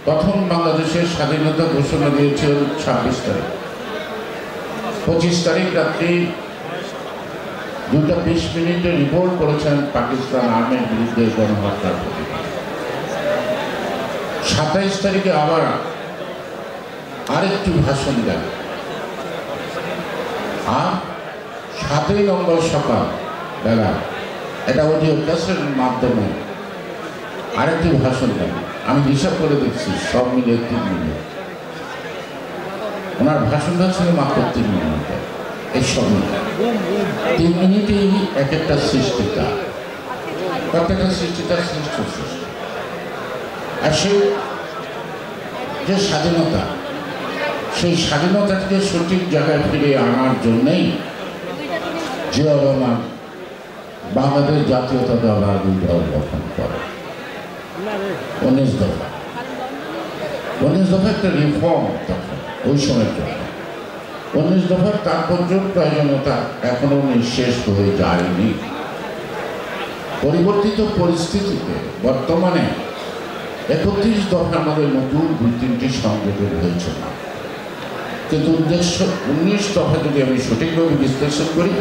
প্রথম বাংলাদেশের স্বাধীনতা ঘোষণা দিয়েছিল 26 তারিখ। 25 তারিখ রাত্রি 2:20 রিপোর্ট করেছেন পাকিস্তান আর্মির বিরুদ্ধে গণহত্যার প্রতিবাদ। 27 তারিখে আবার আরেকটি ভাষণ দেন, আর 7 নম্বর সকাল বেলা এটা অডিও ক্যাসেটের মাধ্যমে আরেকটি ভাষণ দেন। আমি হিসাব করে দেখছি সব মিলিয়ে 3 মিনিট। ওনার ভাষণটা ছিল মাত্র 3 মিনিট। এই সব 3 মিনিটেই এক একটা সৃষ্টিতা, প্রত্যেকটা সৃষ্টিতার শ্রেষ্ঠ সৃষ্টি। আর সেই যে স্বাধীনতা, সেই স্বাধীনতাকে সঠিক জায়গায় ফিরে আনার জন্যেই জিয়া রহমান বাংলাদেশ জাতীয়তাবাদী দল গঠন করে। 19 দফা 19 দফা একটা রিফর্ম তখন ওই সময়ের জন্য। 19 দফার তাৎপর্য প্রয়োজনীয়তা এখনো নিঃশেষ হয়ে যায়নি। পরিবর্তিত পরিস্থিতিতে বর্তমানে 31 দফার মধ্যে নতুন 2-3টি সংযোজন হয়েছে না, কিন্তু উদ্দেশ্য 19 দফা যদি আমি সঠিকভাবে বিশ্লেষণ করি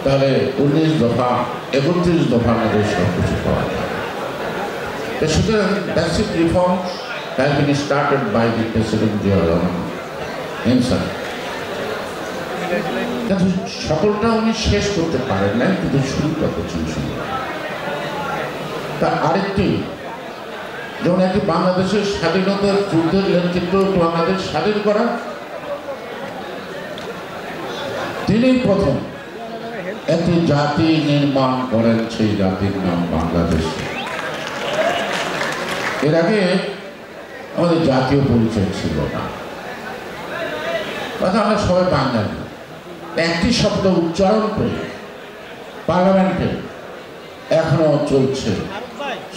তাহলে 19 দফা 31 দফার মধ্যে সব কিছু পাওয়া যায়। সুতরাং basic reforms have been started by the President Zia Rahman himself. কিন্তু সকলটা উনি শেষ করতে পারেন না, কিন্তু শুরুটা করছেন। তার আরেকটি, যেমন একটি বাংলাদেশের স্বাধীনতার যুদ্ধের নেতৃত্ব বাংলাদেশ স্বাধীন করা, তিনি প্রথম একটি জাতি নির্মাণ করেন, সেই জাতির নাম বাংলাদেশ। এর আগে আমাদের জাতীয় পরিচয় ছিল না, অর্থাৎ আমরা সবাই বাঙালি। একটি শব্দ উচ্চারণ করে পার্লামেন্টে এখনো চলছে,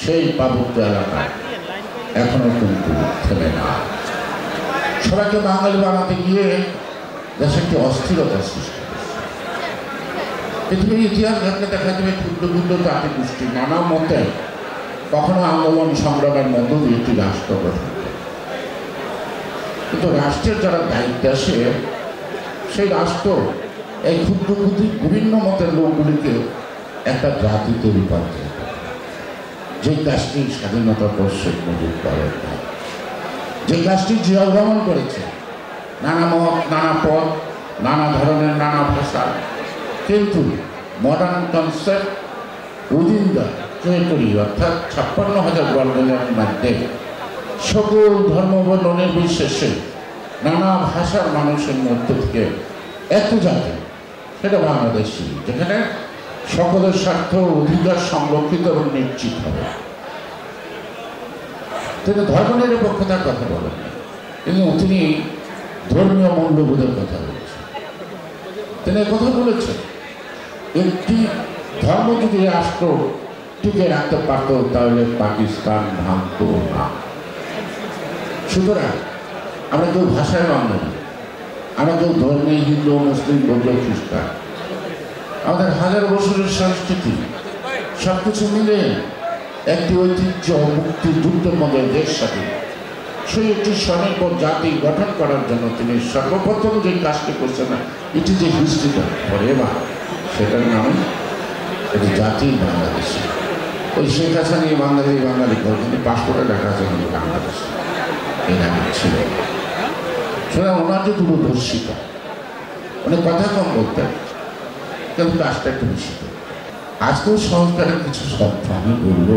সেই পার্বত্য এলাকায় এখনো কিন্তু থেমে না। সবাইকে বাঙালি বানাতে গিয়ে দেশে একটি অস্থিরতা সৃষ্টি করছে। পৃথিবীর ইতিহাস ঘটলে দেখা যাবে ক্ষুদ্র ক্ষুদ্র জাতি গোষ্ঠী নানা মতে কখনো আন্দোলন সংগ্রামের মধ্য দিয়ে একটি রাষ্ট্র গঠন করে, কিন্তু রাষ্ট্রের যারা দায়িত্বে আসে সেই রাষ্ট্র এই ক্ষুদ্র ক্ষুদ্র বিভিন্ন মতের লোকগুলিকে একটা জাতিতে রূপান্তরিত করে। যে কাজটি স্বাধীনতা পর শেখ মুজিব করেন না, যে কাজটি জিয়া রহমান করেছে, নানা মত, নানা পথ, নানা ধরনের, নানা ভাষা, কিন্তু modern concept within the territory, অর্থাৎ 56,000 বর্গমাইলের মধ্যে সকল ধর্মবর্ণ নির্বিশেষে নানা ভাষার মানুষের মধ্য থেকে একটি জাতি, সেটা বাংলাদেশি, যেখানে সকলের স্বার্থ অধিকার সংরক্ষিত এবং নিশ্চিত হবে। তিনি ধর্মনিরপেক্ষতার কথা বলেন, কিন্তু তিনি ধর্মীয় মূল্যবোধের কথা বলেছেন। তিনি কথা বলেছেন একটি ধর্ম যদি রাষ্ট্র টিকে রাখতে পারত তাহলে পাকিস্তান ভাঙত না। সুতরাং আমরা কেউ ভাষায় বাঙালি, আমরা কেউ ধর্মে হিন্দু, মুসলিম, বৌদ্ধ, খ্রিস্টান, আমাদের হাজার বছরের সংস্কৃতি সব কিছু মিলে একটি ঐতিহ্য মুক্তিযুদ্ধের মধ্যে দেশ স্বাধীন, সেই একটি স্বনির্ভর জাতি গঠন করার জন্য তিনি সর্বপ্রথম যে কাজটি করছেন না, এটি যে হিস্ট্রিটা পরে বা সেটার নাম এটি জাতি বাংলাদেশি। ওই শেখ হাসিনা নিয়ে বাঙালি বাঙালি করে, কিন্তু পাসপোর্টে লেখা আছে কিন্তু বাংলাদেশ, এই নামে ছিল। সুতরাং ওনার যে দূরদর্শিতা, উনি কথা কম বলতেন কিন্তু কাজটা একটু বেশি করতেন। আজকেও সংস্কারের কিছু শব্দ আমি বলব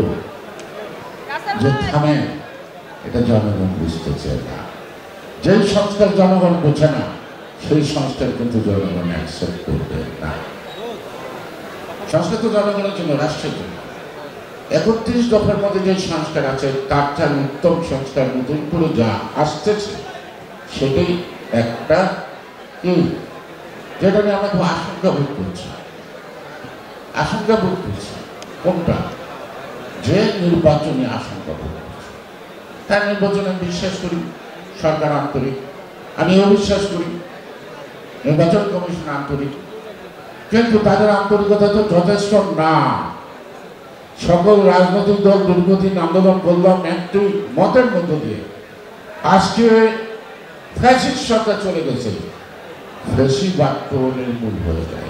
যে থামে, এটা জনগণ বুঝতে চায় না। যেই সংস্কার জনগণ বোঝে না সেই সংস্কার কিন্তু জনগণ অ্যাকসেপ্ট করবে না। সংস্কার তো জনগণের জন্য, রাষ্ট্রের জন্য। 31 দফার মধ্যে যে সংস্কার আছে তার চেয়ে উত্তম সংস্কার নতুন করে যা আসতেছে সেটাই একটা কি, যেটা নিয়ে আমরা খুব আশঙ্কা বোধ করছি। কোনটা? যে নির্বাচনী আশঙ্কা বোধ করছি। তার নির্বাচনে বিশ্বাস করি সরকার আন্তরিক, আমি অবিশ্বাস করি নির্বাচন কমিশন আন্তরিক, কিন্তু তাদের আন্তরিকতা তো যথেষ্ট না। সকল রাজনৈতিক দল দীর্ঘদিন আন্দোলন করলাম একটি মতের মধ্য দিয়ে আজকে ফ্যাসিস্ট সরকার চলে গেছে, ফ্যাসিবাদ তো নির্মূল হয়ে যায়।